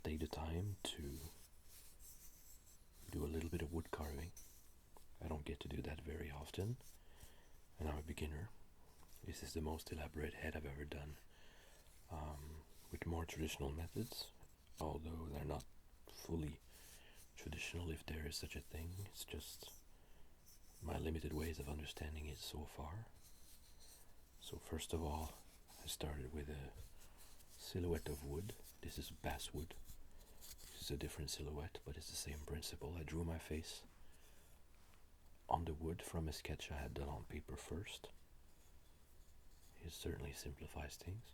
take the time to do a little bit of wood carving. I don't get to do that very often, and I'm a beginner. This is the most elaborate head I've ever done, with more traditional methods, although they're not fully traditional, if there is such a thing. It's just my limited ways of understanding it so far. So first of all, I started with a silhouette of wood. This is basswood. This is a different silhouette, but it's the same principle. I drew my face on the wood from a sketch I had done on paper first. It certainly simplifies things.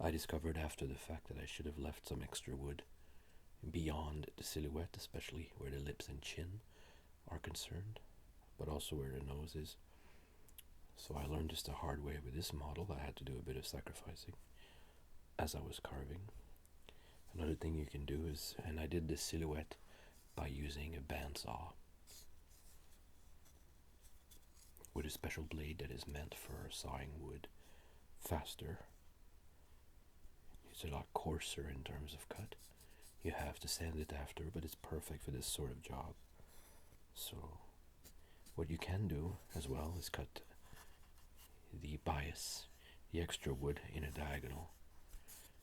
I discovered after the fact that I should have left some extra wood beyond the silhouette, especially where the lips and chin are concerned, but also where the nose is. So I learned this the hard way with this model. I had to do a bit of sacrificing as I was carving. Another thing you can do is, and I did this silhouette by using a bandsaw with a special blade that is meant for sawing wood faster. It's a lot coarser in terms of cut. You have to sand it after, but it's perfect for this sort of job. So what you can do as well is cut the bias, the extra wood, in a diagonal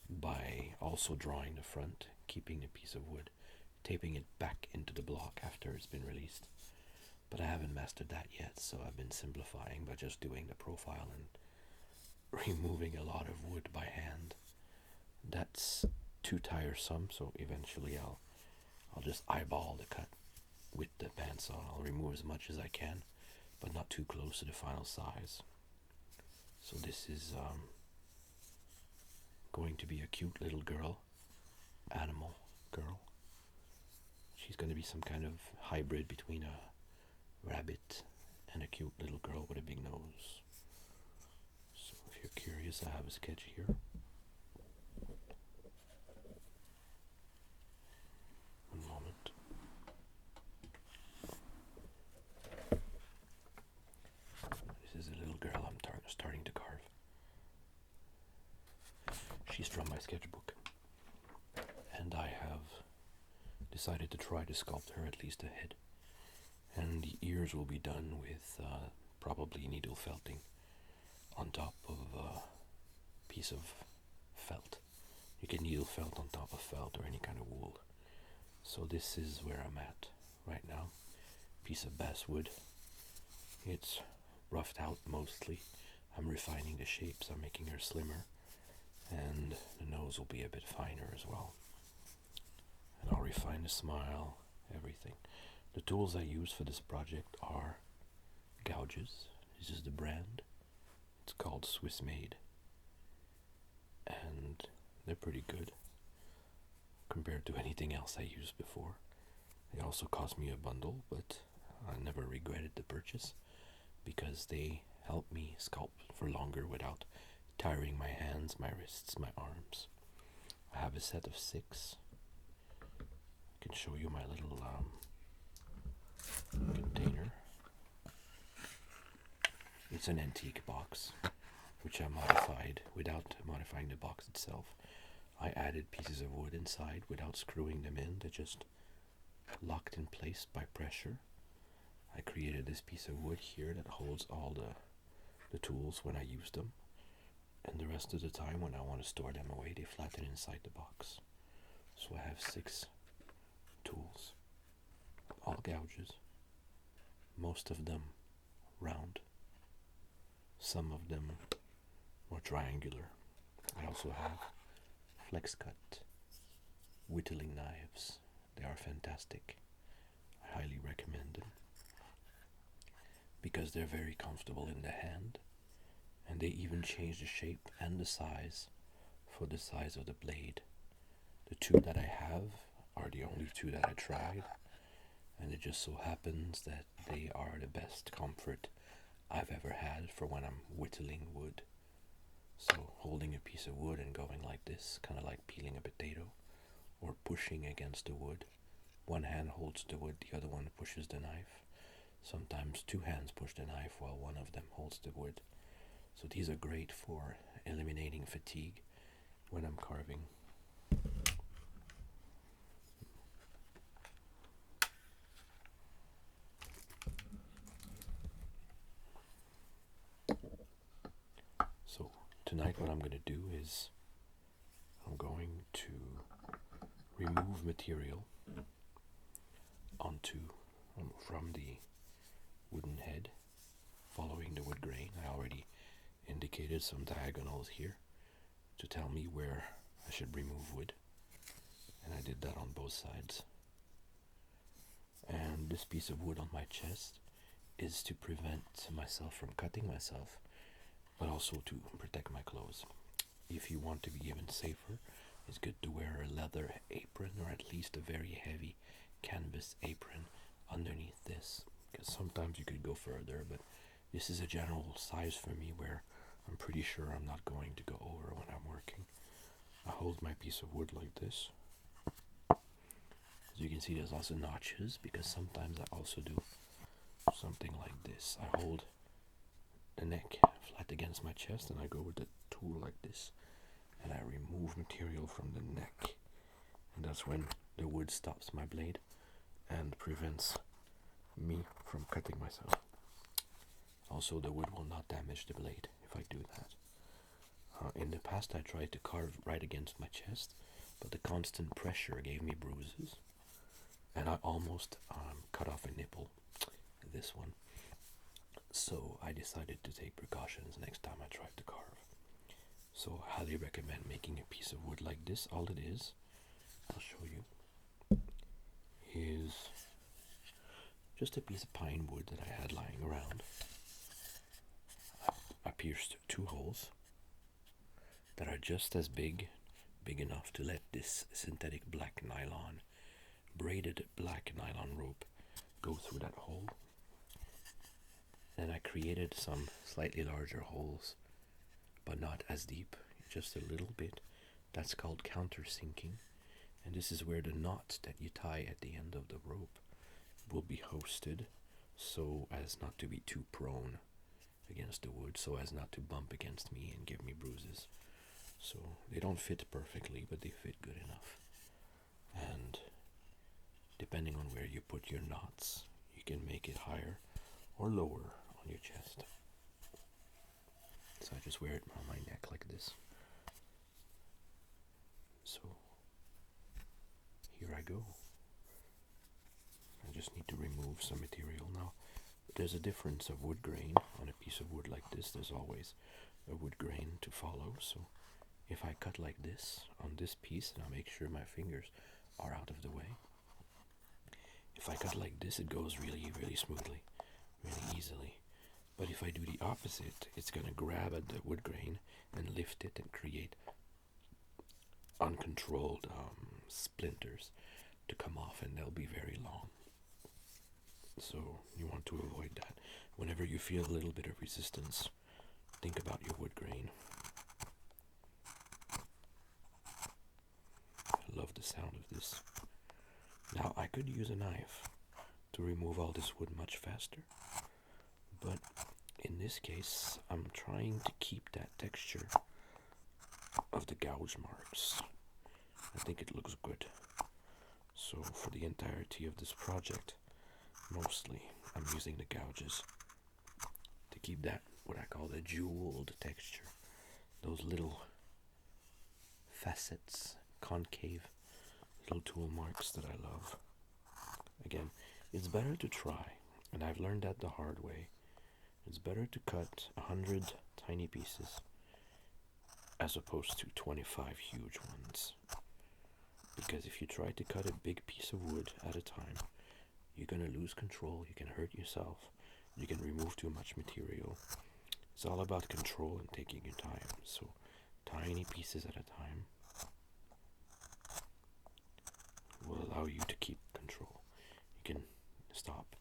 by also drawing the front, keeping the piece of wood, taping it back into the block after it's been released. But I haven't mastered that yet, so I've been simplifying by just doing the profile and removing a lot of wood by hand. That's too tiresome, so eventually I'll just eyeball the cut with the bandsaw. I'll remove as much as I can, but not too close to the final size. So this is going to be a cute little girl, animal girl. She's going to be some kind of hybrid between a rabbit and a cute little girl with a big nose. So if you're curious, I have a sketch here. One moment. This is a little girl I'm starting to carve. She's from my sketchbook, and I have decided to try to sculpt her at least a head. And the ears will be done with probably needle felting on top of a piece of felt. You can needle felt on top of felt or any kind of wool. So this is where I'm at right now. Piece of basswood. It's roughed out mostly. I'm refining the shapes. I'm making her slimmer, and the nose will be a bit finer as well. And I'll refine the smile, everything. The tools I use for this project are gouges. This is the brand. It's called Swiss Made. And they're pretty good compared to anything else I used before. They also cost me a bundle, but I never regretted the purchase because they help me sculpt for longer without tiring my hands, my wrists, my arms. I have a set of 6. I can show you my little container. It's an antique box, which I modified without modifying the box itself. I added pieces of wood inside without screwing them in. They're just locked in place by pressure. I created this piece of wood here that holds all the tools when I use them. And the rest of the time when I want to store them away, they flatten inside the box. So I have 6 tools, all gouges, most of them round, some of them more triangular. I also have flex cut whittling knives. They are fantastic. I highly recommend them because they're very comfortable in the hand, and they even change the shape and the size for the size of the blade. The 2 that I have are the only 2 that I tried, and it just so happens that they are the best comfort I've ever had for when I'm whittling wood. So holding a piece of wood and going like this, kind of like peeling a potato, or pushing against the wood. One hand holds the wood, the other one pushes the knife. Sometimes 2 hands push the knife while one of them holds the wood. So these are great for eliminating fatigue when I'm carving. tonight what I'm going to do is I'm going to remove material onto from the wooden head following the wood grain. I already indicated some diagonals here to tell me where I should remove wood, and I did that on both sides. And this piece of wood on my chest is to prevent myself from cutting myself, but also to protect my clothes. If you want to be even safer, it's good to wear a leather apron, or at least a very heavy canvas apron underneath this, because sometimes you could go further, but this is a general size for me where I'm pretty sure I'm not going to go over when I'm working. I hold my piece of wood like this. As you can see, there's also notches, because sometimes I also do something like this. I hold the neck flat against my chest, and I go with the tool like this, and I remove material from the neck, and that's when the wood stops my blade and prevents me from cutting myself. Also, the wood will not damage the blade if I do that. In the past, I tried to carve right against my chest, but the constant pressure gave me bruises, and I almost cut off a nipple, this one. So I decided to take precautions next time I tried to carve. So I highly recommend making a piece of wood like this. All it is, I'll show you, is just a piece of pine wood that I had lying around. I pierced 2 holes that are just as big enough to let this synthetic black nylon, braided black nylon rope go through that hole. And I created some slightly larger holes, but not as deep, just a little bit. That's called countersinking, and this is where the knot that you tie at the end of the rope will be hosted, so as not to be too prone against the wood, so as not to bump against me and give me bruises. So they don't fit perfectly, but they fit good enough. And depending on where you put your knots, you can make it higher or lower on your chest. So I just wear it around my neck like this. So here I go. I just need to remove some material now. There's a difference of wood grain on a piece of wood like this. There's always a wood grain to follow. So if I cut like this on this piece, and I'll make sure my fingers are out of the way. If I cut like this, it goes really, really smoothly, really easily. But if I do the opposite, it's going to grab at the wood grain and lift it and create uncontrolled splinters to come off, and they'll be very long. So you want to avoid that. Whenever you feel a little bit of resistance, think about your wood grain. I love the sound of this. Now I could use a knife to remove all this wood much faster, but in this case I'm trying to keep that texture of the gouge marks. I think it looks good. So for the entirety of this project, mostly I'm using the gouges to keep that, what I call the jeweled texture. Those little facets, concave little tool marks that I love. Again, it's better to try, and I've learned that the hard way. It's better to cut 100 tiny pieces as opposed to 25 huge ones. Because if you try to cut a big piece of wood at a time, you're going to lose control, you can hurt yourself, you can remove too much material. It's all about control and taking your time. So tiny pieces at a time will allow you to keep control. You can stop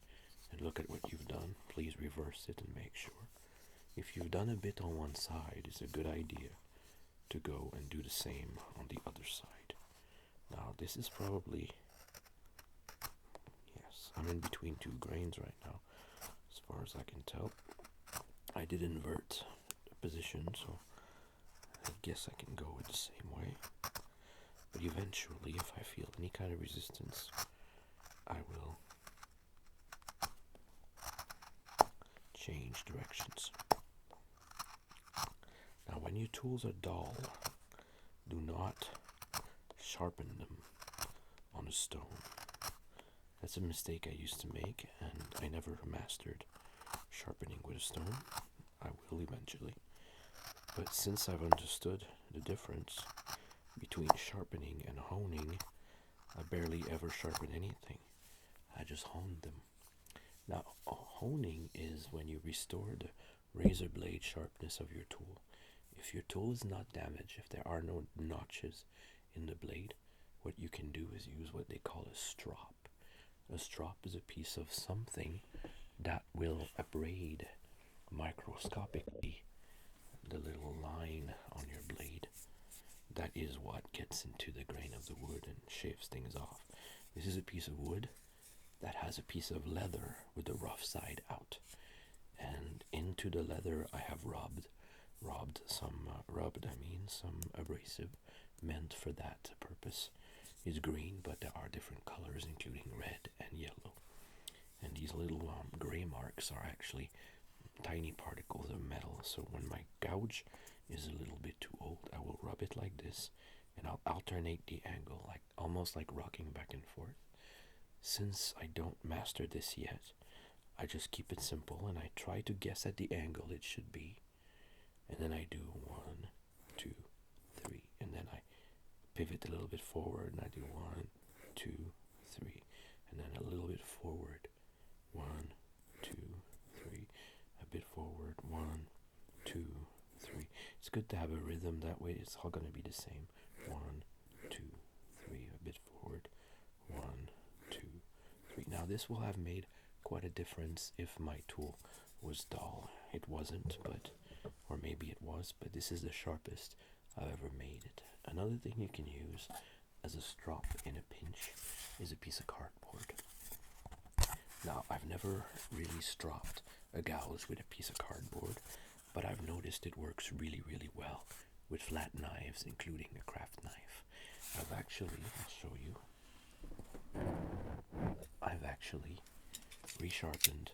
and look at what you've done. Please reverse it and make sure. If you've done a bit on one side, it's a good idea to go and do the same on the other side. Now this is probably, yes, I'm in between 2 grains right now, as far as I can tell. I did invert the position, so I guess I can go with the same way. But eventually, if I feel any kind of resistance, I will change directions. Now when your tools are dull, do not sharpen them on a stone. That's a mistake I used to make, and I never mastered sharpening with a stone. I will eventually. But since I've understood the difference between sharpening and honing, I barely ever sharpen anything. I just hone them. Now, honing is when you restore the razor blade sharpness of your tool. If your tool is not damaged, if there are no notches in the blade, what you can do is use what they call a strop. A strop is a piece of something that will abrade microscopically the little line on your blade. That is what gets into the grain of the wood and shaves things off. This is a piece of wood that has a piece of leather with the rough side out. And into the leather I have rubbed some abrasive meant for that purpose. Is green, but there are different colors including red and yellow. And these little gray marks are actually tiny particles of metal. So when my gouge is a little bit too old, I will rub it like this, and I'll alternate the angle, like almost like rocking back and forth. Since I don't master this yet, I just keep it simple and I try to guess at the angle it should be. And then I do 1, 2, 3, and then I pivot a little bit forward and I do 1, 2, 3, and then a little bit forward, 1, 2, 3, a bit forward, 1, 2, 3. It's good to have a rhythm, that way it's all going to be the same. 1, 2, 3, a bit forward, 1, 2, 3. Now this will have made quite a difference if my tool was dull. It wasn't, but, or maybe it was, but this is the sharpest I've ever made it. Another thing you can use as a strop in a pinch is a piece of cardboard. Now, I've never really stropped a gouge with a piece of cardboard, but I've noticed it works really, really well with flat knives, including a craft knife. I'll show you. I've actually resharpened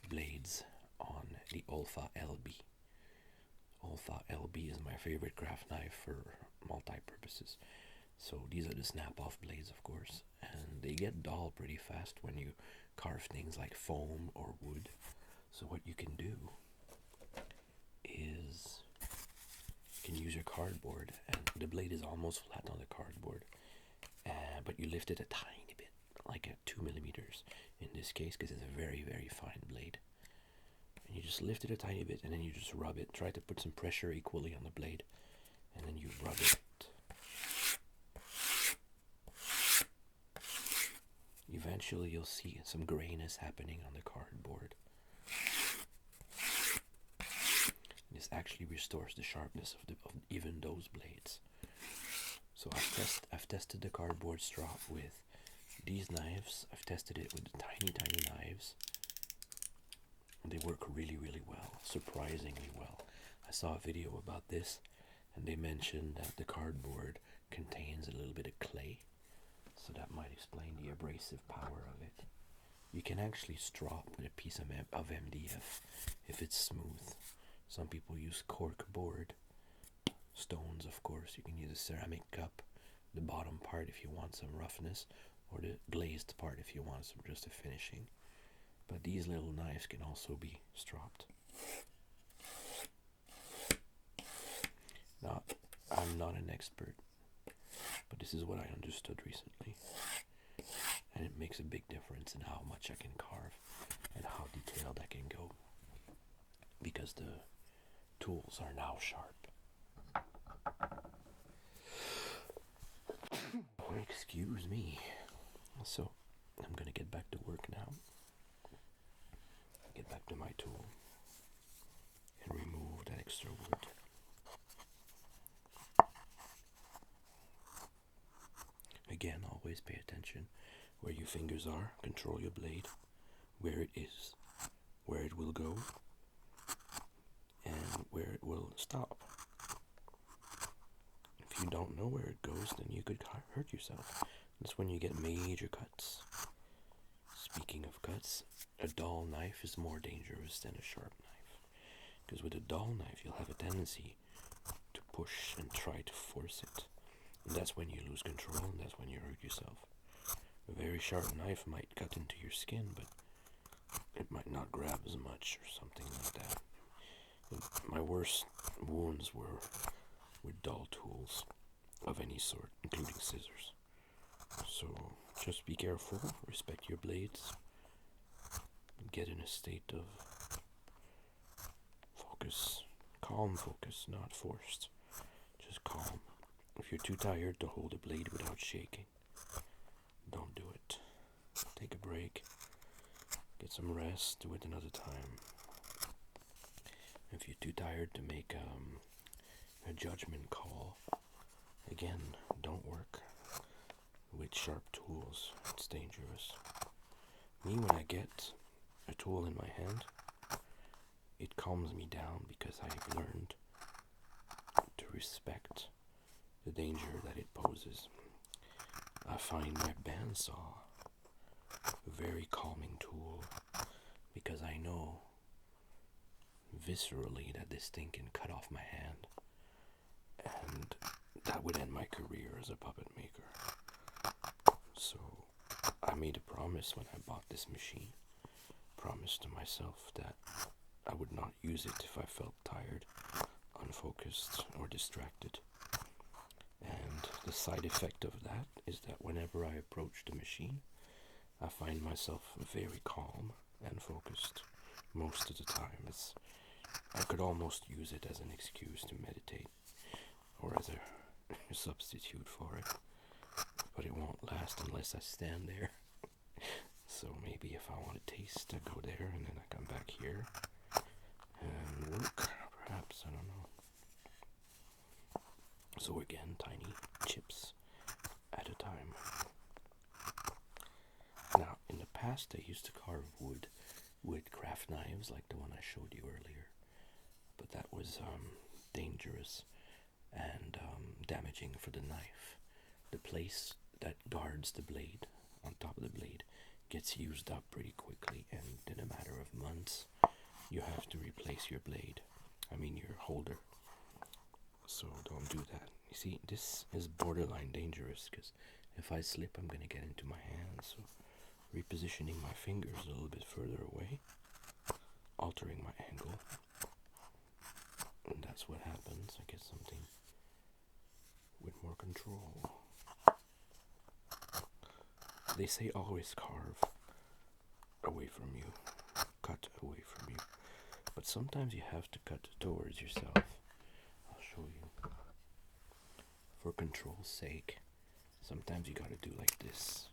blades on the Olfa LB. Olfa LB is my favorite craft knife for multi-purposes. So these are the snap-off blades, of course, and they get dull pretty fast when you carve things like foam or wood. So what you can do is you can use your cardboard, and the blade is almost flat on the cardboard, but you lift it a tiny bit, like at 2 millimeters in this case, because it's a very, very fine blade. And you just lift it a tiny bit, and then you just rub it. Try to put some pressure equally on the blade, and then you rub it. Eventually you'll see some grayness happening on the cardboard. This actually restores the sharpness of even those blades. So I've tested the cardboard strop with these knives. I've tested it with the tiny, tiny knives. They work really, really well, surprisingly well. I saw a video about this, and they mentioned that the cardboard contains a little bit of clay, so that might explain the abrasive power of it. You can actually strop with a piece of MDF if it's smooth. Some people use cork board. Stones, of course. You can use a ceramic cup, the bottom part if you want some roughness, or the glazed part if you want some just a finishing. But these little knives can also be stropped. Now, I'm not an expert, but this is what I understood recently. And it makes a big difference in how much I can carve and how detailed I can go, because the tools are now sharp. Excuse me. So, I'm going to get back to work now. Get back to my tool and remove that extra wood. Again, always pay attention where your fingers are. Control your blade, where it is, where it will go, and where it will stop. If you don't know where it goes, then you could hurt yourself. That's when you get major cuts. Speaking of cuts, a dull knife is more dangerous than a sharp knife. Because with a dull knife, you'll have a tendency to push and try to force it. And that's when you lose control, and that's when you hurt yourself. A very sharp knife might cut into your skin, but it might not grab as much or something like that. My worst wounds were with dull tools of any sort, including scissors. So just be careful, respect your blades, get in a state of focus, calm focus, not forced, just calm. If you're too tired to hold a blade without shaking, don't do it. Take a break, get some rest, do it another time. If you're too tired to make a judgment call, again, don't work with sharp tools. It's dangerous. Me, when I get a tool in my hand, it calms me down because I've learned to respect the danger that it poses. I find my bandsaw a very calming tool because I know viscerally that this thing can cut off my hand, and that would end my career as a puppet maker. So I made a promise when I bought this machine, promised to myself that I would not use it if I felt tired, unfocused, or distracted. And the side effect of that is that whenever I approach the machine, I find myself very calm and focused most of the time. I could almost use it as an excuse to meditate, or as a substitute for it, but it won't last unless I stand there. So maybe if I want a taste, I go there and then I come back here and work, perhaps, I don't know. So again, tiny chips at a time. Now, in the past I used to carve wood with craft knives like the one I showed you earlier, but that was dangerous and damaging for the knife. The place that guards the blade, on top of the blade, gets used up pretty quickly, and in a matter of months you have to replace your blade, your holder. So don't do that. You see, this is borderline dangerous because if I slip, I'm going to get into my hands. So repositioning my fingers a little bit further away, altering my angle, and that's what happens. I get something with more control. They say always carve away from you, cut away from you, but sometimes you have to cut towards yourself. I'll show you. For control's sake, sometimes you gotta do like this,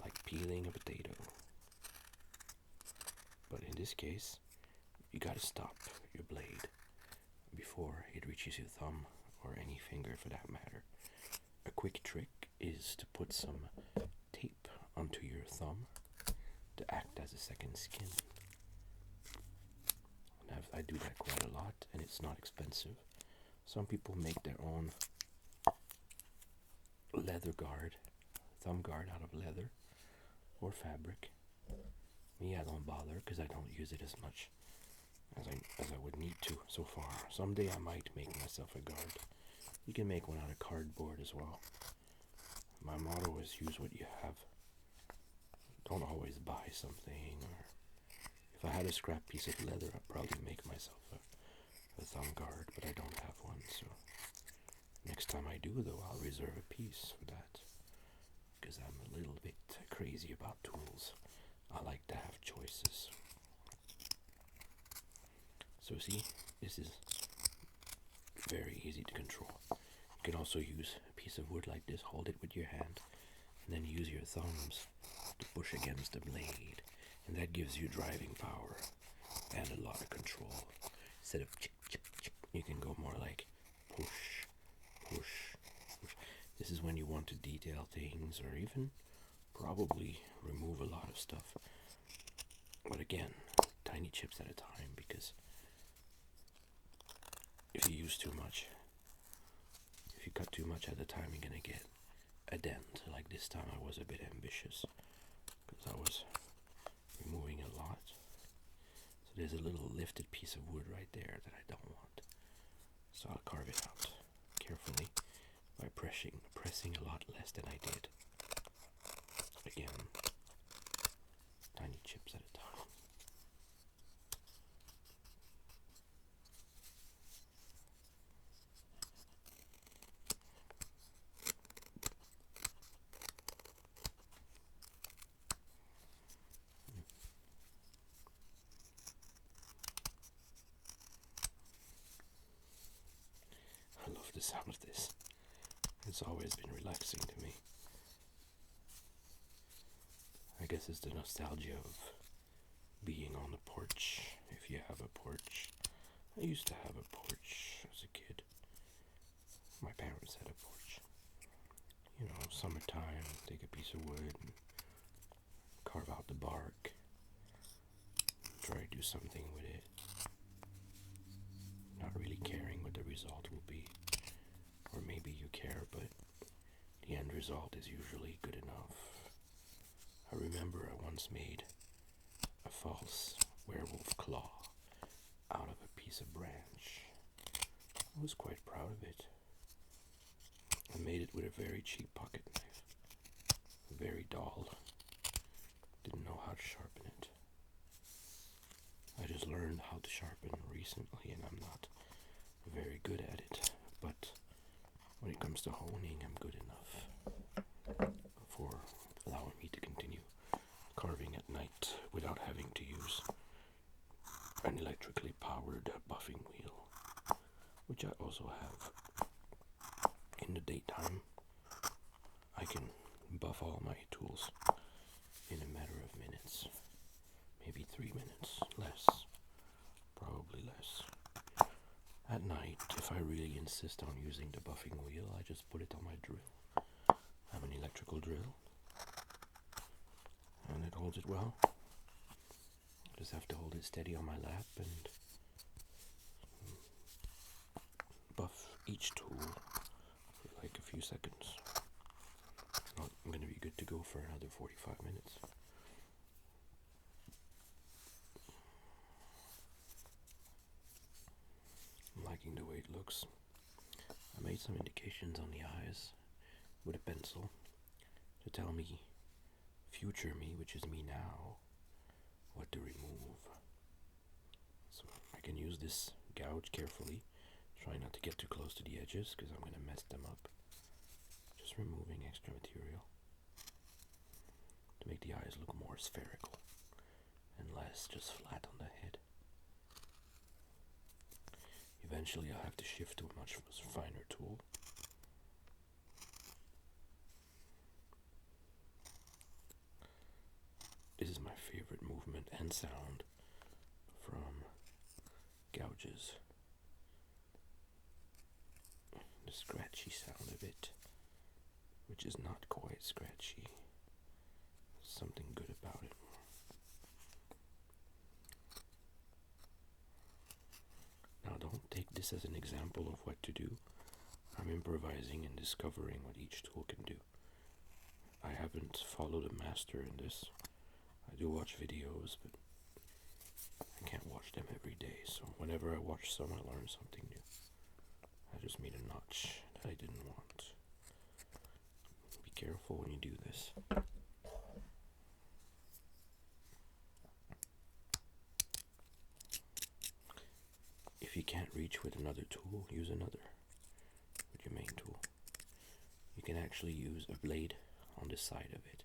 like peeling a potato. But in this case, you gotta stop your blade before it reaches your thumb, or any finger for that matter. A quick trick is to put some tape onto your thumb to act as a second skin. And I do that quite a lot, and it's not expensive. Some people make their own leather guard, thumb guard out of leather or fabric. Me, I don't bother because I don't use it as much as I would need to so far. Someday I might make myself a guard. You can make one out of cardboard as well. My motto is use what you have. Don't always buy something, or if I had a scrap piece of leather, I'd probably make myself a thumb guard, but I don't have one, so next time I do, though, I'll reserve a piece for that, because I'm a little bit crazy about tools. I like to have choices. So see, this is very easy to control. You can also use a piece of wood like this, hold it with your hand, and then use your thumbs to push against the blade, and that gives you driving power and a lot of control. Instead of chip, chip, chip, you can go more like push, push, push. This is when you want to detail things, or even probably remove a lot of stuff. But again, tiny chips at a time, because if you use too much, if you cut too much at a time, you're gonna get a dent. Like this time I was a bit ambitious because I was removing a lot. So there's a little lifted piece of wood right there that I don't want. So I'll carve it out carefully by pressing a lot less than I did. Again, tiny chips at a time. I love the sound of this. It's always been relaxing to me. I guess it's the nostalgia of being on the porch, if you have a porch. I used to have a porch as a kid. My parents had a porch. You know, summertime, take a piece of wood and carve out the bark, try to do something with it, not really caring what the result will be. Or maybe you care, but the end result is usually good enough. I remember I once made a false werewolf claw out of a piece of branch. I was quite proud of it. I made it with a very cheap pocket knife, very dull. Didn't know how to sharpen it. I just learned how to sharpen recently, and I'm not very good at it. But when it comes to honing, I'm good enough for allowing me to continue carving at night without having to use an electrically powered buffing wheel, which I also have. In the daytime, I can buff all my tools in a matter of minutes, maybe 3 minutes, less, probably less. At night, if I really insist on using the buffing wheel, I just put it on my drill. I have an electrical drill, and it holds it well. I just have to hold it steady on my lap and buff each tool for like a few seconds. I'm going to be good to go for another 45 minutes. I'm liking the way it looks. I made some indications on the eyes with a pencil to tell me, future me, which is me now, what to remove. So I can use this gouge carefully. Try not to get too close to the edges because I'm going to mess them up. Just removing extra material to make the eyes look more spherical and less just flat on the head. Eventually I'll have to shift to a much finer tool. This is my favorite movement and sound from gouges. The scratchy sound of it, which is not quite scratchy. There's something good about it. Now don't take this as an example of what to do. I'm improvising and discovering what each tool can do. I haven't followed a master in this. I do watch videos, but I can't watch them every day, so whenever I watch some, I learn something new. I just made a notch that I didn't want. Be careful when you do this. If you can't reach with another tool, use another with your main tool. You can actually use a blade on the side of it,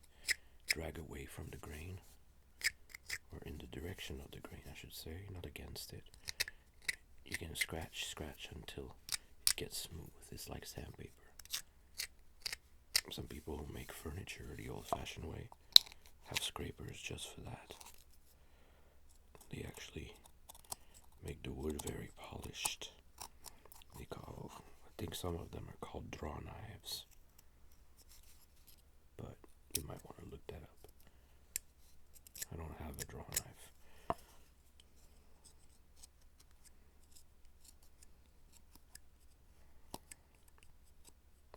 drag away from the grain, or in the direction of the grain, I should say, not against it. You can scratch until it gets smooth. It's like sandpaper. Some people who make furniture the old-fashioned way have scrapers just for that. They actually make the wood very polished. I think some of them are called draw knives, but you might want to look that up. I don't have a draw knife.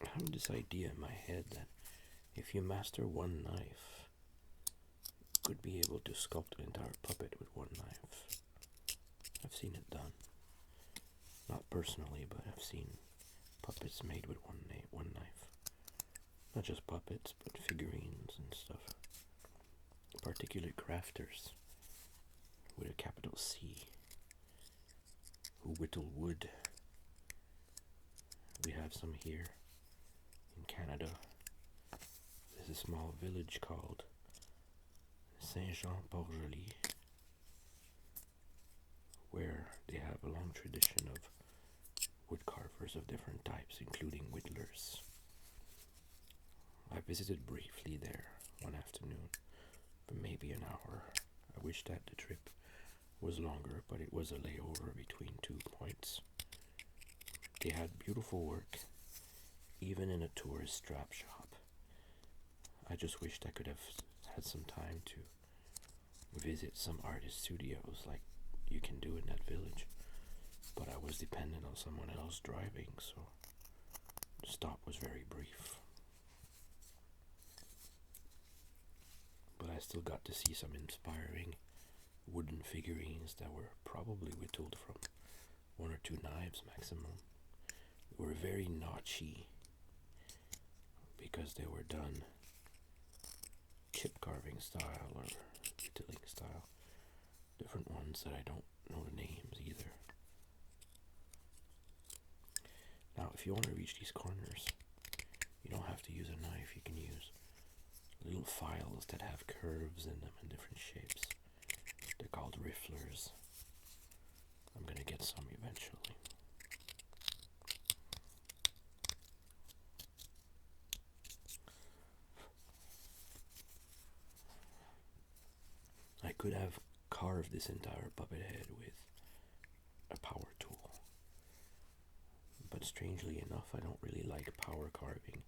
I have this idea in my head that if you master one knife, you could be able to sculpt an entire puppet with one knife. personally, but I've seen puppets made with one knife. Not just puppets, but figurines and stuff. Particular crafters with a capital C who whittle wood. We have some here in Canada. There's a small village called Saint-Jean-Port-Joli, where they have a long tradition of woodcarvers of different types, including whittlers. I visited briefly there one afternoon for maybe an hour. I wish that the trip was longer, but it was a layover between 2 points. They had beautiful work, even in a tourist strap shop. I just wished I could have had some time to visit some artist studios like you can do in that village, but I was dependent on someone else driving, so the stop was very brief. But I still got to see some inspiring wooden figurines that were probably whittled from 1 or 2 knives maximum. They were very notchy because they were done chip carving style or whittling style. Different ones that I don't know the names either. Now, if you want to reach these corners, you don't have to use a knife. You can use little files that have curves in them in different shapes. They're called rifflers. I'm going to get some eventually. I could have carved this entire puppet head with a power tool, but strangely enough, I don't really like power carving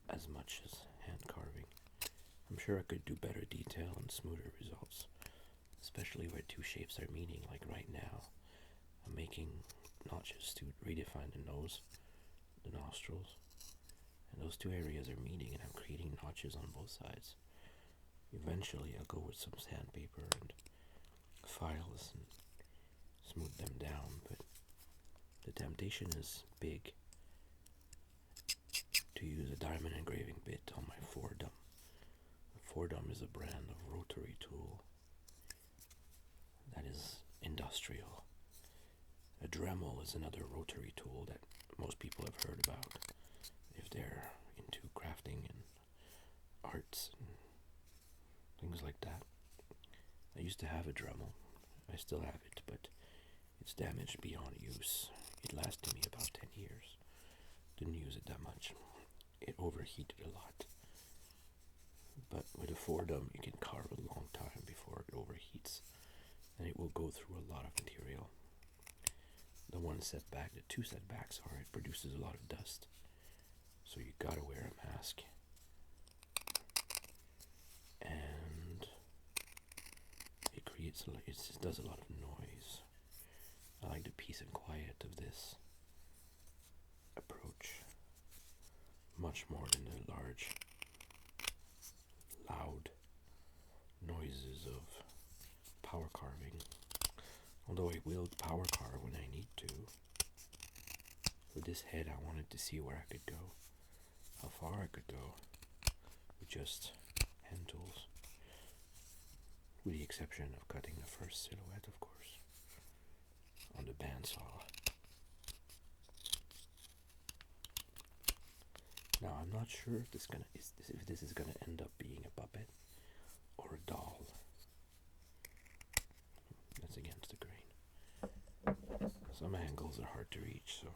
as much as hand carving. I'm sure I could do better detail and smoother results, especially where 2 shapes are meeting, like right now. I'm making notches to redefine the nose, the nostrils, and those 2 areas are meeting, and I'm creating notches on both sides. Eventually I'll go with some sandpaper and files and smooth them down, but the temptation is big to use a diamond engraving bit on my foredom. The foredom is a brand of rotary tool that is industrial. A Dremel is another rotary tool that most people have heard about if they're into crafting and arts and things like that. I used to have a Dremel. I still have it, but it's damaged beyond use. It lasted me about 10 years. Didn't use it that much. It overheated a lot. But with a foredom, you can carve a long time before it overheats, and it will go through a lot of material. The 2 setbacks are it produces a lot of dust, so you gotta wear a mask. And it does a lot of noise. I like the peace and quiet of this approach much more than the large, loud noises of power carving. Although I will power carve when I need to. With this head, I wanted to see where I could go, how far I could go with just hand tools, with the exception of cutting the first silhouette, of course, on the bandsaw. Now, I'm not sure if this is gonna end up being a puppet or a doll. That's against the grain. Some angles are hard to reach, so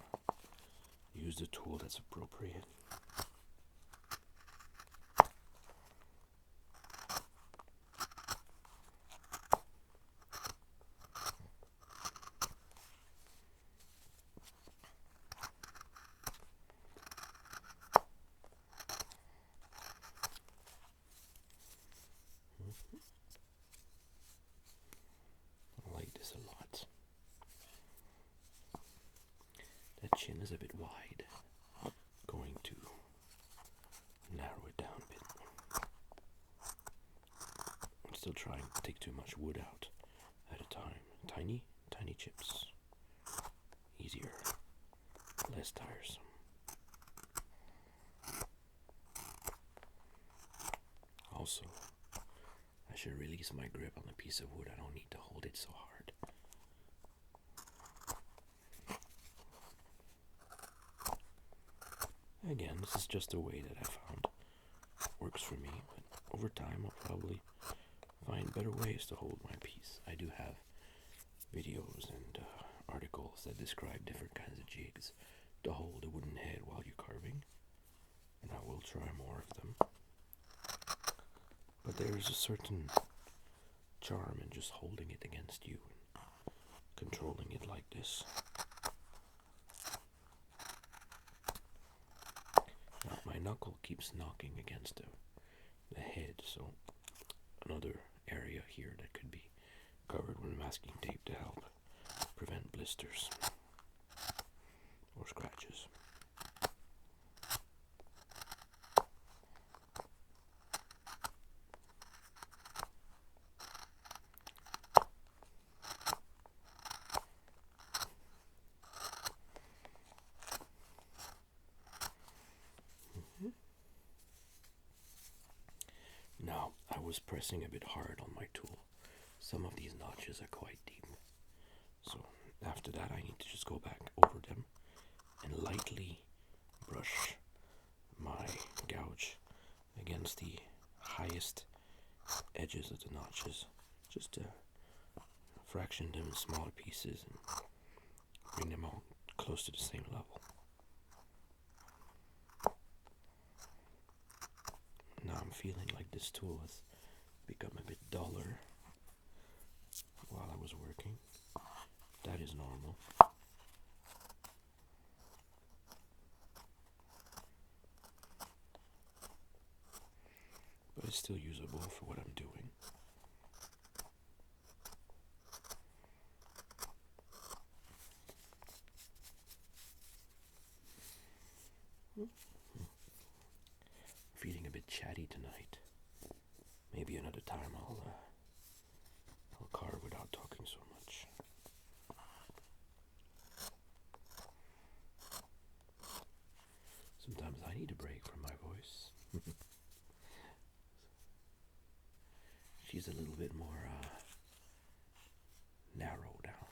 use the tool that's appropriate. I like this a lot. That chin is a bit wide. Going to narrow it down a bit. I'm still trying to take too much wood out at a time. Tiny chips. Easy. easier, less tiresome. Also, I should release my grip on a piece of wood. I don't need to hold it so hard. Again, this is just a way that I found works for me, but over time I'll probably find better ways to hold my piece. I do have videos and articles that describe different kinds of jigs to hold a wooden head while you're carving, and I will try more of them. But there is a certain charm in just holding it against you and controlling it like this. Now my knuckle keeps knocking against the head, so another area here that could be covered with masking tape to help prevent blisters or scratches. Now, I was pressing a bit hard on my tool. Some of these notches are quite deep. So after that, I need to just go back over them and lightly brush my gouge against the highest edges of the notches, just to fraction them in smaller pieces and bring them all close to the same level. Now I'm feeling like this tool has become a bit duller while I was working. That is normal. But it's still usable for what I'm doing. Feeling a bit chatty tonight. Maybe another time I'll carve without talking so much. Sometimes I need a break from my voice. She's a little bit more narrow now,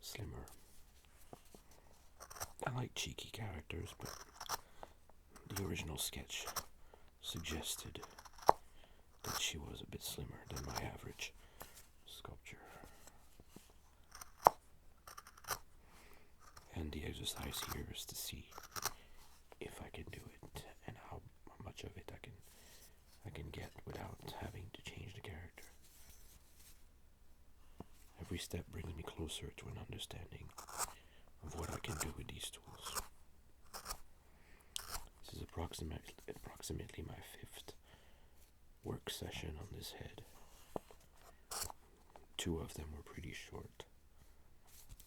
slimmer. I like cheeky characters, but the original sketch suggested that she was a bit slimmer than my average sculpture. And the exercise here is to see if I can do it and how much of it I can get without having to change the character. Every step brings me closer to an understanding of what I can do with these tools. This is approximately my 5th work session on this head. 2 of them were pretty short.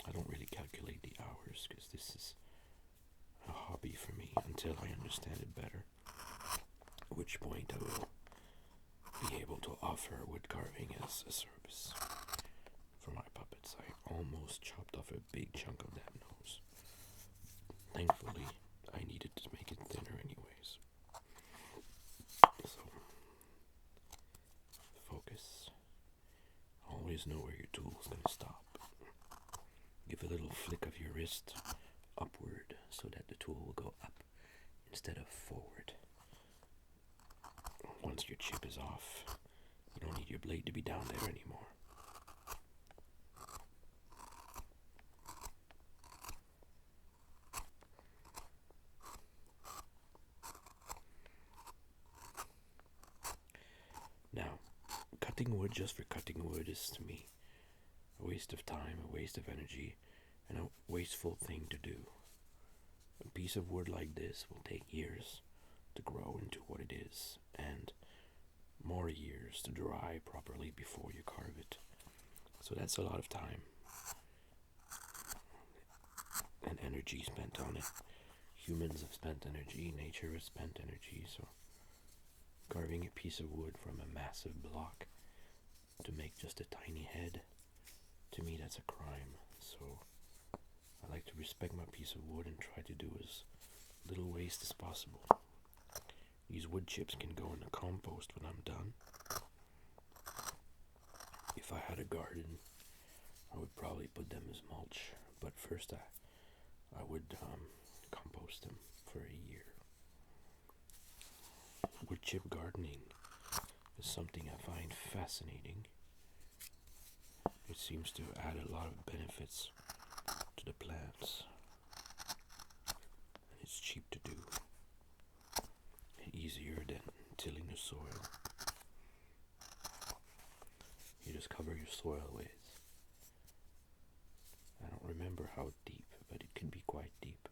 I don't really calculate the hours because this is a hobby for me until I understand it better, at which point I will be able to offer wood carving as a service for my puppets. I almost chopped off a big chunk of that nose. Thankfully, I needed to make it thinner anyways. So, focus. Always know where your tool is going to stop. Give a little flick of your wrist upward so that the tool will go up instead of forward. Once your chip is off, you don't need your blade to be down there anymore. Now, cutting wood just for cutting wood is, to me, a waste of time, a waste of energy, and a wasteful thing to do. A piece of wood like this will take years to grow into what it is, and more years to dry properly before you carve it. So that's a lot of time and energy spent on it. Humans have spent energy, nature has spent energy, so carving a piece of wood from a massive block to make just a tiny head, to me that's a crime. So respect my piece of wood and try to do as little waste as possible. These wood chips can go in the compost when I'm done. If I had a garden, I would probably put them as mulch, but first I would compost them for a year. Wood chip gardening is something I find fascinating. It seems to add a lot of benefits to the plants. And it's cheap to do. And easier than tilling the soil. You just cover your soil with, I don't remember how deep, but it can be quite deep.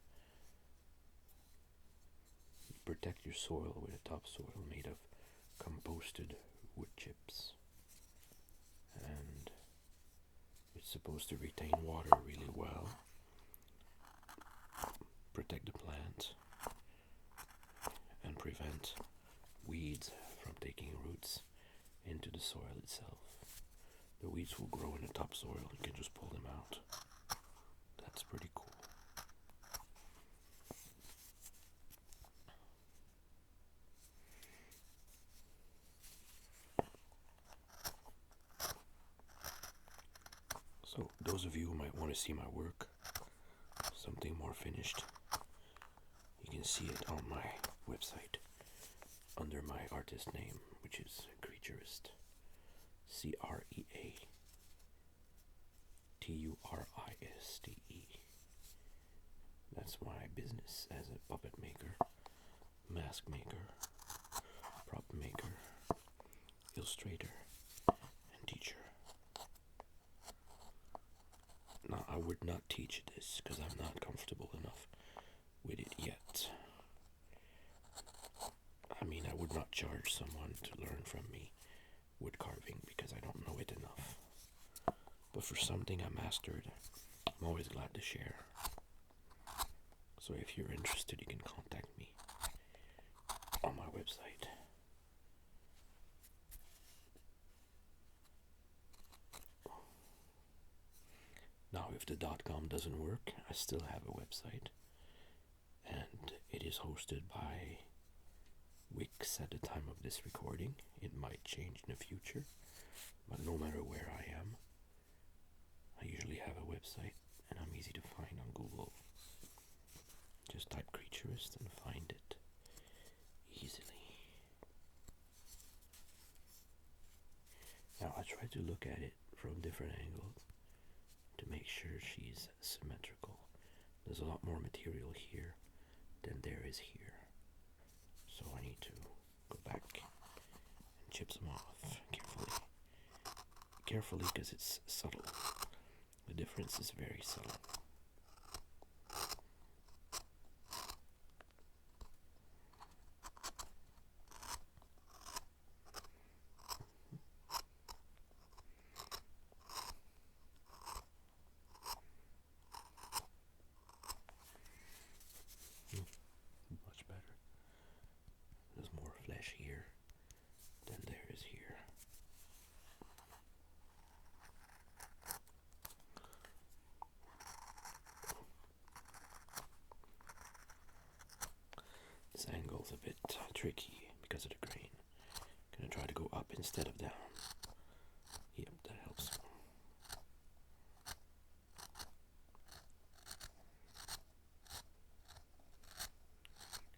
You protect your soil with a topsoil made of composted wood chips. And it's supposed to retain water really well, protect the plant, and prevent weeds from taking roots into the soil itself. The weeds will grow in the topsoil, you can just pull them out. That's pretty cool. So, those of you who might want to see my work, something more finished, you can see it on my website under my artist name, which is Creaturist. CREATURISTE. That's my business as a puppet maker, mask maker, prop maker, illustrator, and teacher. Now, I would not teach this because I'm not comfortable enough with it yet. I mean, I would not charge someone to learn from me wood carving because I don't know it enough. But for something I mastered, I'm always glad to share. So if you're interested, you can contact me on my website. Now, if the .com doesn't work, I still have a website, and it is hosted by Wix at the time of this recording. It might change in the future, but no matter where I am, I usually have a website, and I'm easy to find on Google. Just type Creaturist and find it easily. Now, I try to look at it from different angles to make sure she's symmetrical. There's a lot more material here than there is here. So I need to go back and chip some off carefully. Carefully because it's subtle. The difference is very subtle. Much better. There's more flesh here than there is here. This angle's a bit tricky because of the grain. Gonna try to go up instead of down. Yep, that helps.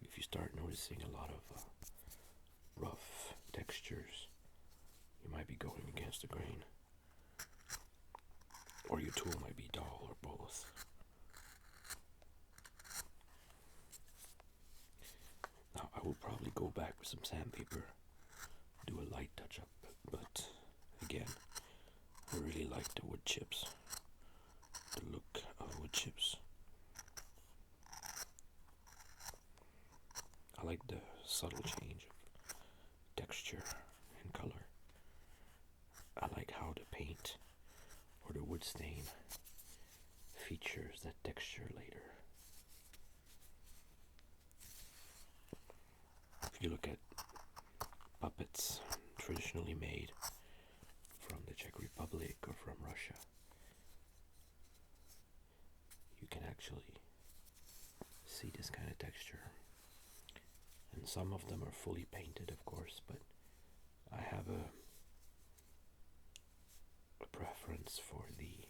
If you start noticing a lot of rough textures, you might be going against the grain. Or your tool might be dull, or both. Now, I will probably go back with some sandpaper, do a light touch up, but again, I really like the wood chips, the look of wood chips. I like the subtle change of texture and color. I like how the paint or the wood stain features that texture later. If you look at puppets traditionally made from the Czech Republic or from Russia, you can actually see this kind of texture. And some of them are fully painted, of course, but I have a preference for the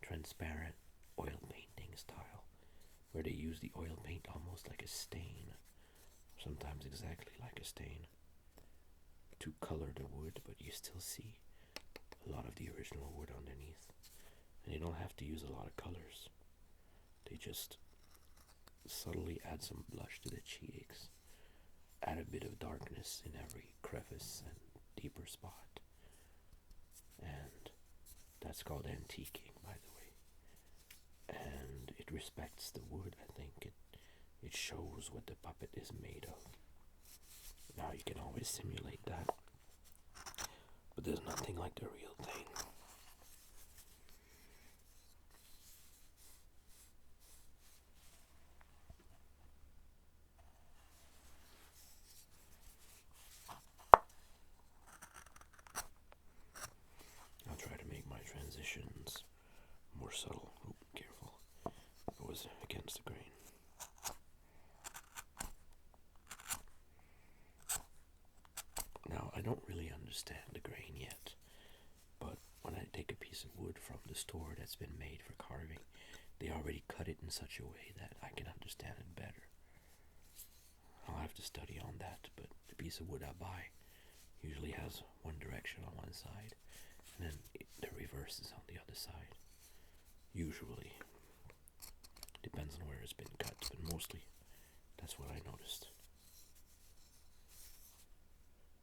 transparent oil painting style, where they use the oil paint almost like a stain, sometimes exactly like a stain, to color the wood, but you still see a lot of the original wood underneath. And you don't have to use a lot of colors. They just subtly add some blush to the cheeks, add a bit of darkness in every crevice and deeper spot. And that's called antiquing, by the way. And it respects the wood, I think. It shows what the puppet is made of. Now you can always simulate that, but there's nothing like the real thing. I'll try to make my transitions more subtle. Oh, careful. It was against the grain. Now, I don't really understand the grain yet, but when I take a piece of wood from the store that's been made for carving, they already cut it in such a way that I can understand it better. I'll have to study on that, but the piece of wood I buy usually has one direction on one side, and then the reverse is on the other side. Usually. Depends on where it's been cut, but mostly that's what I noticed.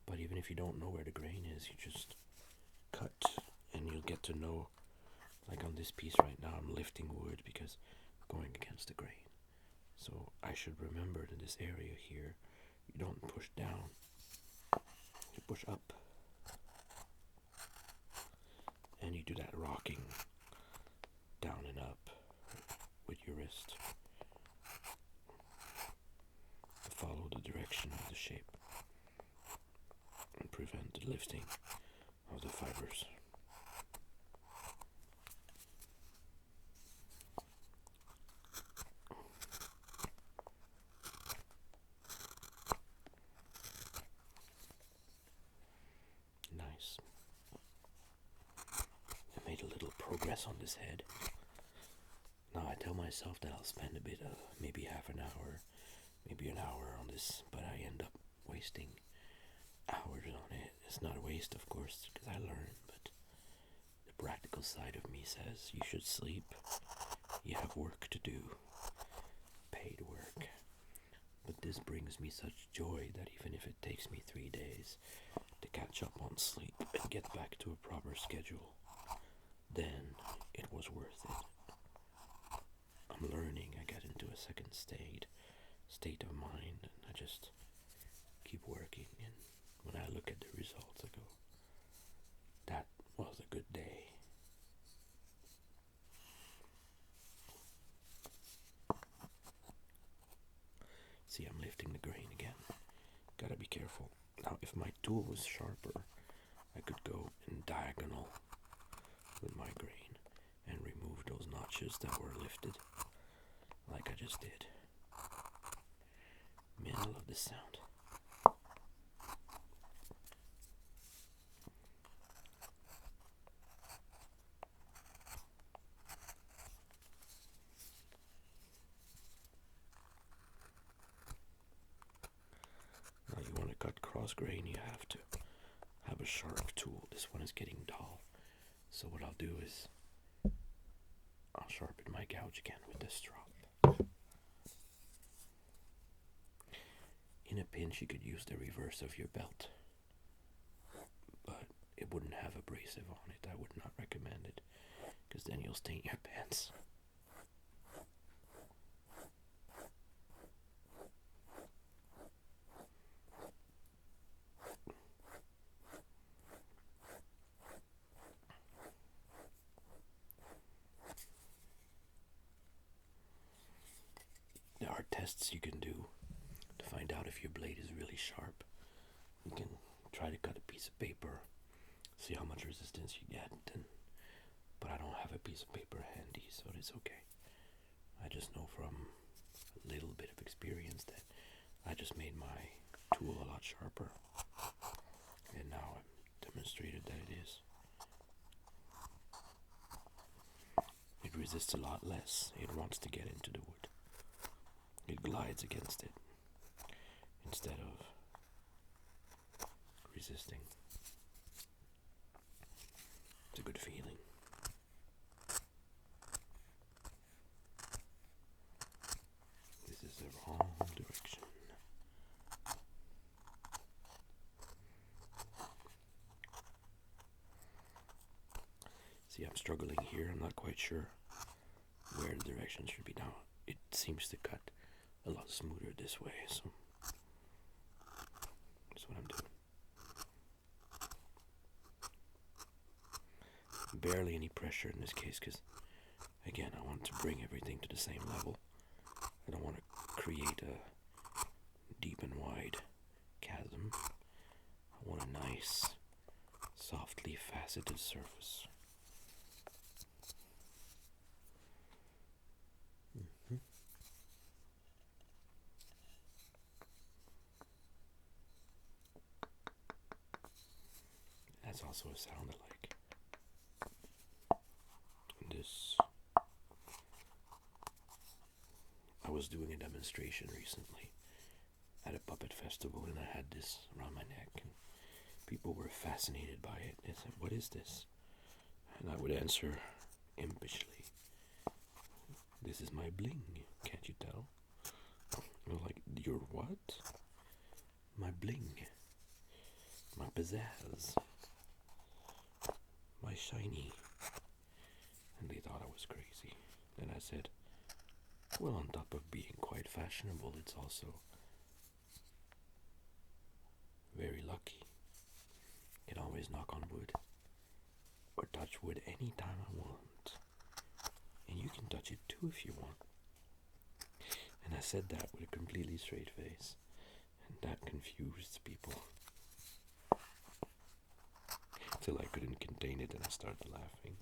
But even if you don't know where the grain is, you just cut and you'll get to know. Like on this piece right now, I'm lifting wood because I'm going against the grain. So I should remember that this area here, you don't push down, you push up. And you do that rocking down and up with your wrist. Follow the direction of the shape and prevent the lifting of the fibers. Nice. I made a little progress on this head. Now I tell myself that I'll spend a bit of maybe half an hour, maybe an hour on this, but I end up wasting hours on it. It's not a waste, of course, because I learn, but the practical side of me says you should sleep, you have work to do, paid work. But this brings me such joy that even if it takes me 3 days to catch up on sleep and get back to a proper schedule, then it was worth it. I'm learning, I get into a second state of mind, and I just keep working, and when I look at the results I go, that was a good day. See, I'm lifting the grain again. Gotta be careful. Now if my tool was sharper, I could go in diagonal with my grain and remove those notches that were lifted, like I just did. Man, I love this sound. Now you want to cut cross grain, you have to have a sharp tool. This one is getting dull, so what I'll do is I'll sharpen my gouge again with this strop. In a pinch you could use the reverse of your belt, but it wouldn't have abrasive on it. I would not recommend it, because then you'll stain your pants. There are tests you can do to find out if your blade is really sharp. You can try to cut a piece of paper, see how much resistance you get, but I don't have a piece of paper handy, so it's okay. I just know from little bit of experience that I just made my tool a lot sharper. And now I've demonstrated that it is. It resists a lot less. It wants to get into the wood. It glides against it instead of resisting. It's a good feeling. This is the wrong direction. See, I'm struggling here. I'm not quite sure where the direction should be now. It seems to cut a lot smoother this way, so that's what I'm doing. Barely any pressure in this case, because again, I want to bring everything to the same level. I don't want to create a deep and wide chasm. I want a nice, softly faceted surface. That's also a sound I like. I was doing a demonstration recently at a puppet festival, and I had this around my neck, and people were fascinated by it. They said, "What is this?" And I would answer impishly, "This is my bling, can't you tell?" And they're like, "Your what?" "My bling, my pizzazz, my shiny." And they thought I was crazy. And I said, well, on top of being quite fashionable, it's also very lucky. I can always knock on wood or touch wood anytime I want. And you can touch it too if you want. And I said that with a completely straight face. And that confused people. Till I couldn't contain it and I started laughing.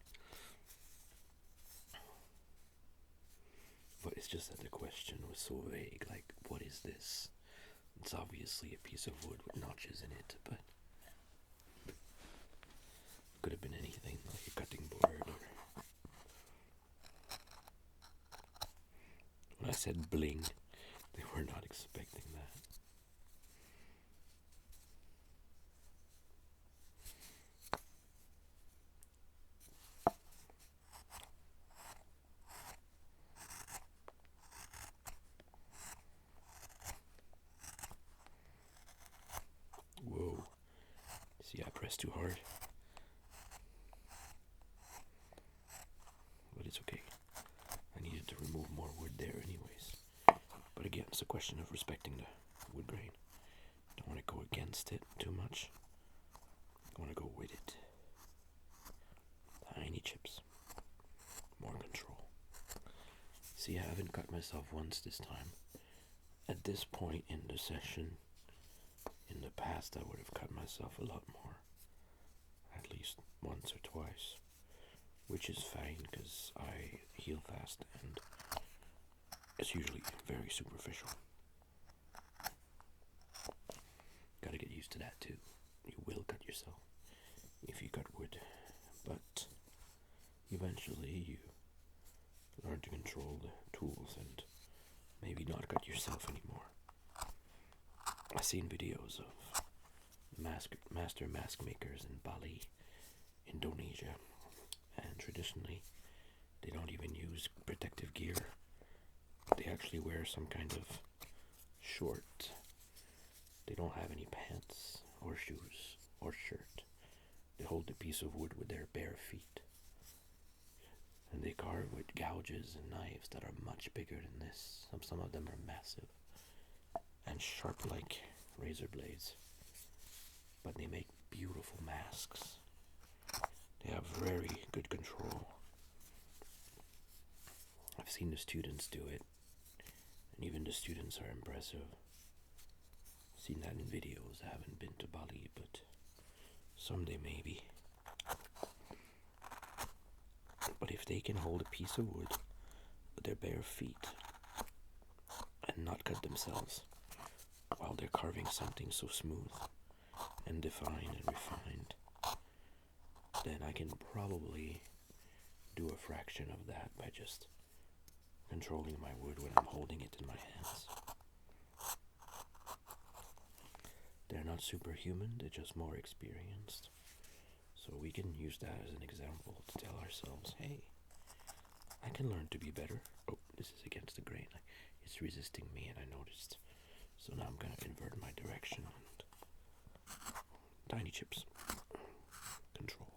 But it's just that the question was so vague, like, what is this? It's obviously a piece of wood with notches in it, but it could have been anything, like a cutting board or... When I said bling, they were not expecting that. Whoa. See, I pressed too hard. But it's okay. I needed to remove more wood there anyways. But again, it's a question of respecting the wood grain. Don't want to go against it too much. I want to go with it. Tiny chips. More control. See, I haven't cut myself once this time. At this point in the session, in the past, I would have cut myself a lot more. At least once or twice. Which is fine, because I heal fast and it's usually very superficial. Gotta get used to that too. You will cut yourself if you cut wood, but eventually you learn to control the tools and maybe not cut yourself anymore. I've seen videos of master mask makers in Bali, Indonesia, and traditionally they don't even use protective gear. They actually wear some kind of short. They don't have any pants or shoes or shirt. They hold a piece of wood with their bare feet. And they carve with gouges and knives that are much bigger than this. Some of them are massive and sharp like razor blades. But they make beautiful masks. They have very good control. I've seen the students do it, and even the students are impressive. I've seen that in videos. I haven't been to Bali, but someday maybe. But if they can hold a piece of wood with their bare feet, not cut themselves while they're carving something so smooth and defined and refined, then I can probably do a fraction of that by just controlling my wood when I'm holding it in my hands. They're not superhuman, they're just more experienced. So we can use that as an example to tell ourselves, hey, I can learn to be better. Oh, this is against the grain. It's resisting me, and I noticed. So now I'm going to invert my direction and tiny chips. Control.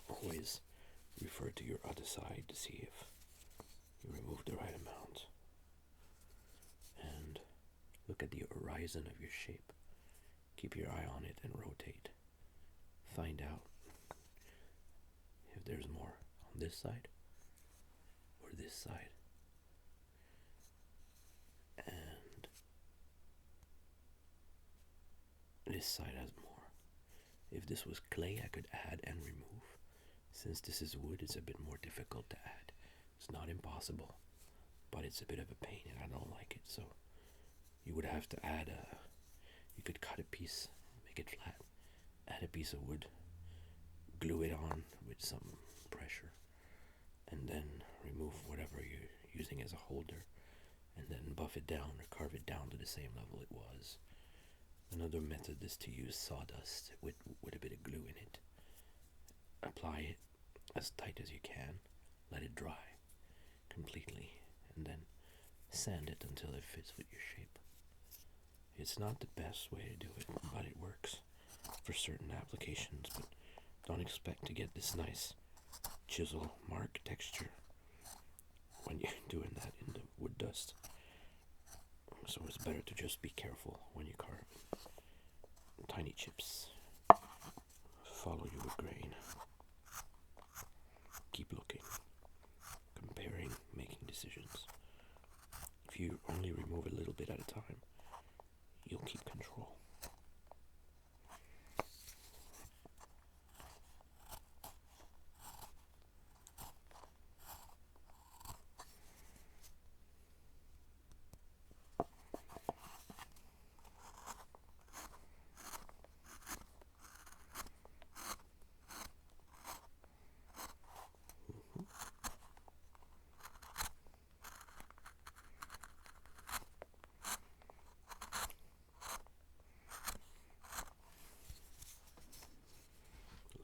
Always refer to your other side to see if you remove the right amount. And look at the horizon of your shape. Keep your eye on it and rotate. Find out if there's more on this side or this side. And this side has more. If this was clay, I could add and remove. Since this is wood, it's a bit more difficult to add. It's not impossible, but it's a bit of a pain and I don't like it. So you would have to add you could cut a piece, make it flat, add a piece of wood, glue it on with some pressure, and then remove whatever you're using as a holder, and then buff it down or carve it down to the same level it was. Another method is to use sawdust with a bit of glue in it. Apply it as tight as you can, let it dry completely, and then sand it until it fits with your shape. It's not the best way to do it, but it works for certain applications. But don't expect to get this nice chisel mark texture when you're doing that in the wood dust. So it's better to just be careful when you carve. Tiny chips. Follow your wood grain. Keep looking, comparing, making decisions. If you only remove a little bit at a time, you'll keep control.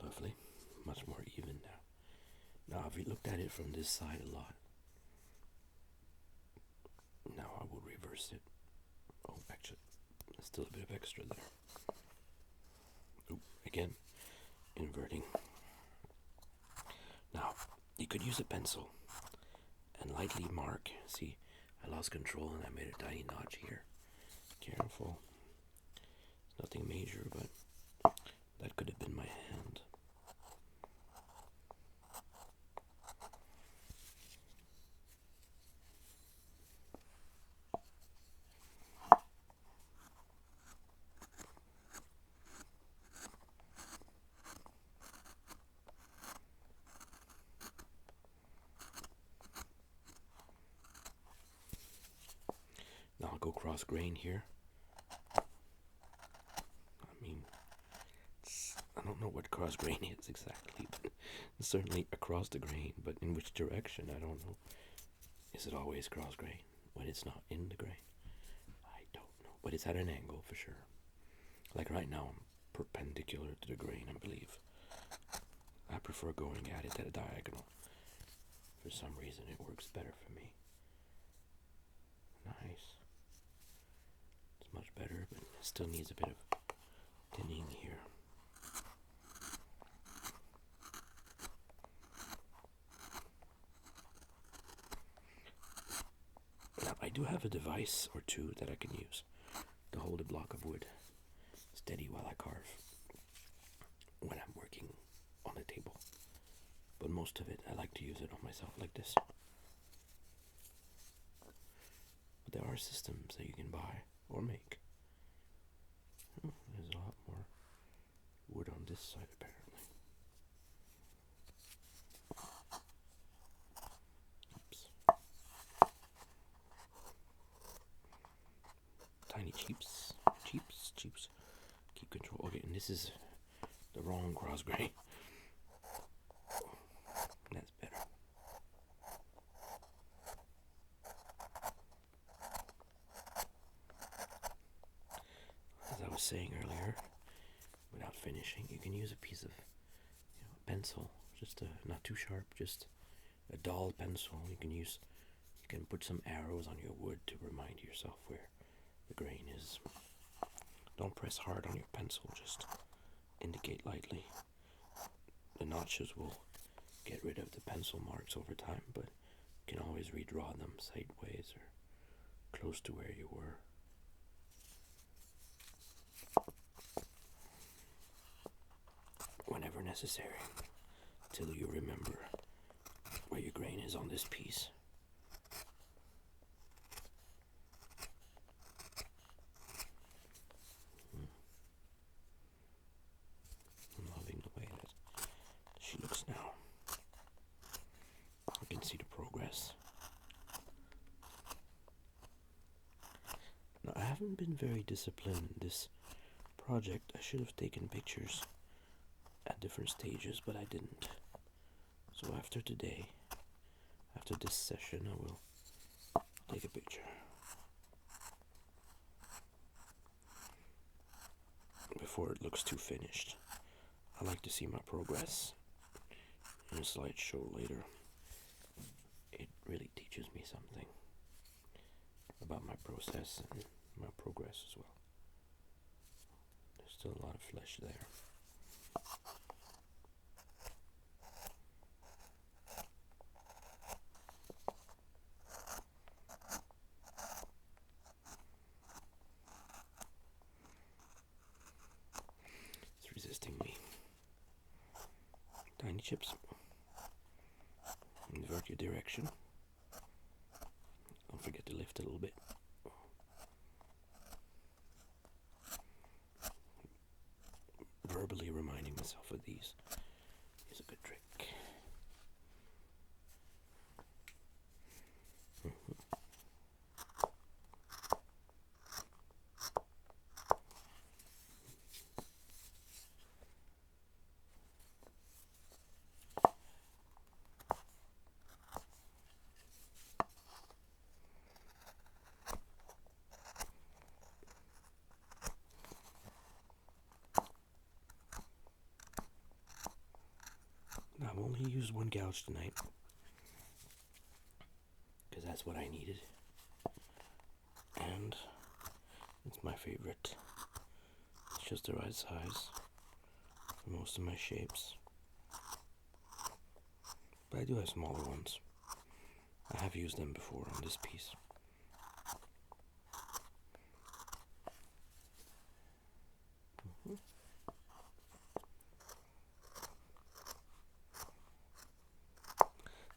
Lovely, much more even now. Now, if we looked at it from this side a lot, now I will reverse it. Oh, actually, there's still a bit of extra there. Ooh, again, inverting. Now, you could use a pencil and lightly mark. See, I lost control and I made a tiny notch here. Careful. It's nothing major, but that could have been my hand. Now I'll go cross grain here. I mean, I don't know what cross grain is exactly, but it's certainly across the grain, but in which direction, I don't know. Is it always cross grain when it's not in the grain? I don't know, but it's at an angle for sure. Like right now, I'm perpendicular to the grain, I believe. I prefer going at it at a diagonal. For some reason, it works better for me. Nice. It's much better, but it still needs a bit of thinning here. Now, I do have a device or two that I can use to hold a block of wood steady while I carve when I'm working on a table. But most of it, I like to use it on myself like this. But there are systems that you can buy or make. There's a lot more wood on this side apparently. cheaps. Keep control. Okay, and this is the wrong cross grain. That's better. As I was saying earlier, without finishing, you can use a piece of pencil, just not too sharp, just a dull pencil. You can put some arrows on your wood to remind yourself where the grain is. Don't press hard on your pencil, just indicate lightly. The notches will get rid of the pencil marks over time, but you can always redraw them sideways or close to where you were. Whenever necessary, till you remember where your grain is on this piece. I'm loving the way that she looks now. I can see the progress. Now, I haven't been very disciplined in this project. I should have taken pictures at different stages, but I didn't. So after today, after this session, I will take a picture. Before it looks too finished. I like to see my progress in a slideshow later. It really teaches me something about my process and my progress as well. There's still a lot of flesh there. It's resisting me. Tiny chips. Invert your direction. Don't forget to lift a little bit. Verbally reminding myself of these is a good trick. I've only used one gouge tonight because that's what I needed, and it's my favorite. It's just the right size for most of my shapes, but I do have smaller ones. I have used them before on this piece.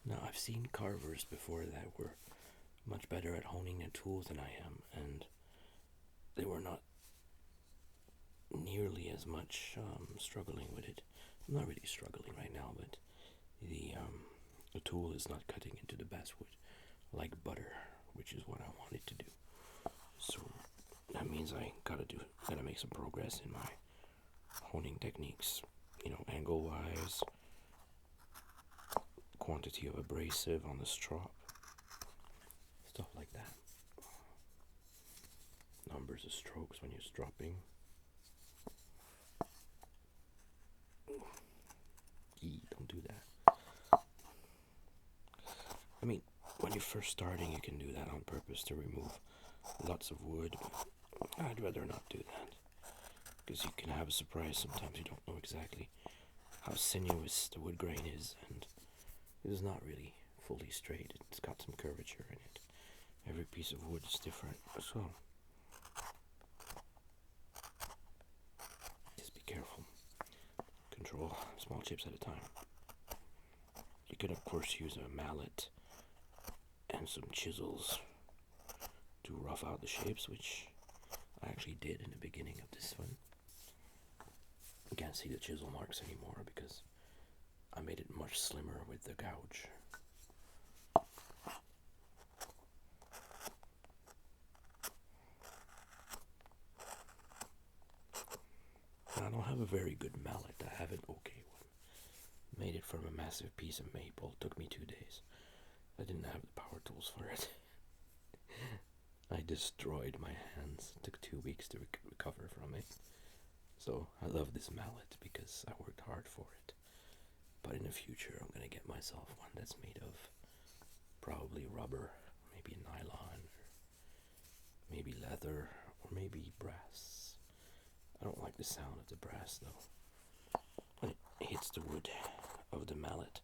Now, I've seen carvers before that were much better at honing their tools than I am, and they were not nearly as much struggling with it. I'm not really struggling right now, but the tool is not cutting into the basswood like butter, which is what I wanted to do. So that means I gotta make some progress in my honing techniques, angle wise, quantity of abrasive on the strop, stuff like that. Numbers of strokes when you're stropping. Don't do that. I mean, when you're first starting, you can do that on purpose to remove lots of wood, but I'd rather not do that, because you can have a surprise. Sometimes you don't know exactly how sinuous the wood grain is, and it is not really fully straight. It's got some curvature in it. Every piece of wood is different, so just be careful. Control, small chips at a time. You could of course use a mallet and some chisels to rough out the shapes, which I actually did in the beginning of this one. You can't see the chisel marks anymore because I made it much slimmer with the gouge. I don't have a very good mallet. I have an okay one. Made it from a massive piece of maple. Took me 2 days. I didn't have the power tools for it. I destroyed my hands. It took 2 weeks to recover from it. So I love this mallet because I worked hard for it. But in the future, I'm going to get myself one that's made of probably rubber, maybe nylon, or maybe leather, or maybe brass. I don't like the sound of the brass though. When it hits the wood of the mallet,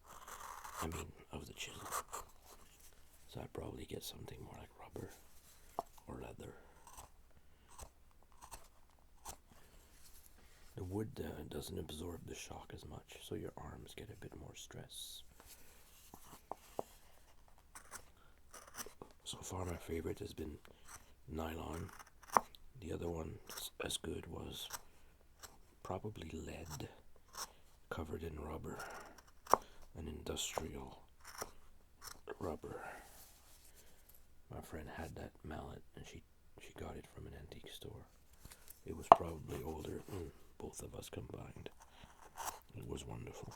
of the chisel. So I'd probably get something more like rubber or leather. The wood doesn't absorb the shock as much, so your arms get a bit more stress. So far my favorite has been nylon. The other one as good was probably lead covered in rubber, an industrial rubber. My friend had that mallet and she got it from an antique store. It was probably older than both of us combined. It was wonderful.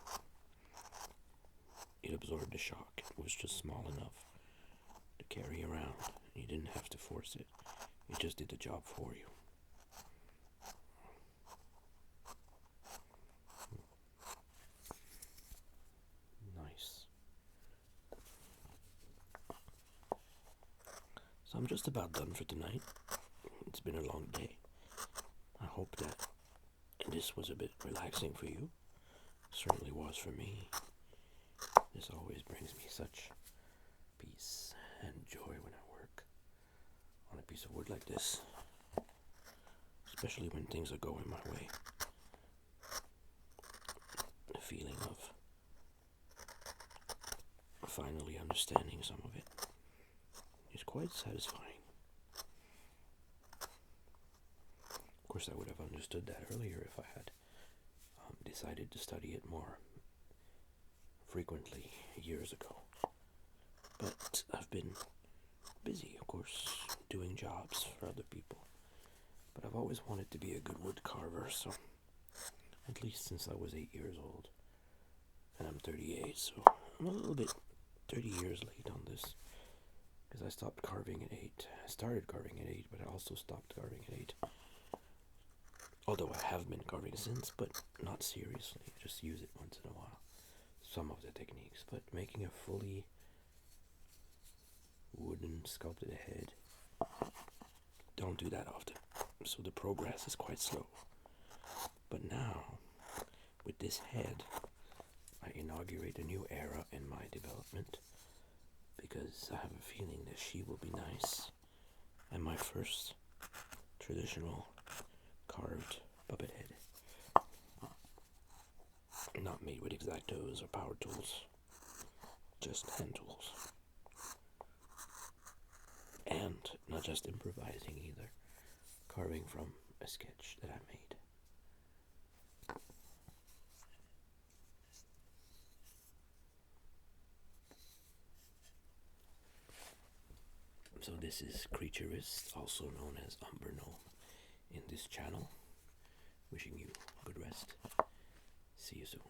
It absorbed the shock. It was just small enough to carry around. You didn't have to force it. It just did the job for you. Nice. So I'm just about done for tonight. It's been a long day. I hope that this was a bit relaxing for you. Certainly was for me. This always brings me such peace and joy when I work on a piece of wood like this. Especially when things are going my way. The feeling of finally understanding some of it is quite satisfying. Of course, I would have understood that earlier if I had decided to study it more frequently years ago. But I've been busy, of course, doing jobs for other people. But I've always wanted to be a good wood carver, so at least since I was 8 years old. And I'm 38, so I'm a little bit 30 years late on this. Because I stopped carving at 8. I started carving at 8, but I also stopped carving at 8. Although I have been carving since, but not seriously. I just use it once in a while. Some of the techniques, but making a fully wooden sculpted head, don't do that often. So the progress is quite slow. But now, with this head, I inaugurate a new era in my development, because I have a feeling that she will be nice, and my first traditional carved puppet head, not made with X-Actos or power tools, just hand tools, and not just improvising either, carving from a sketch that I made. So this is Creaturist, also known as Umber Gnome, in this channel. Wishing you good rest. See you soon.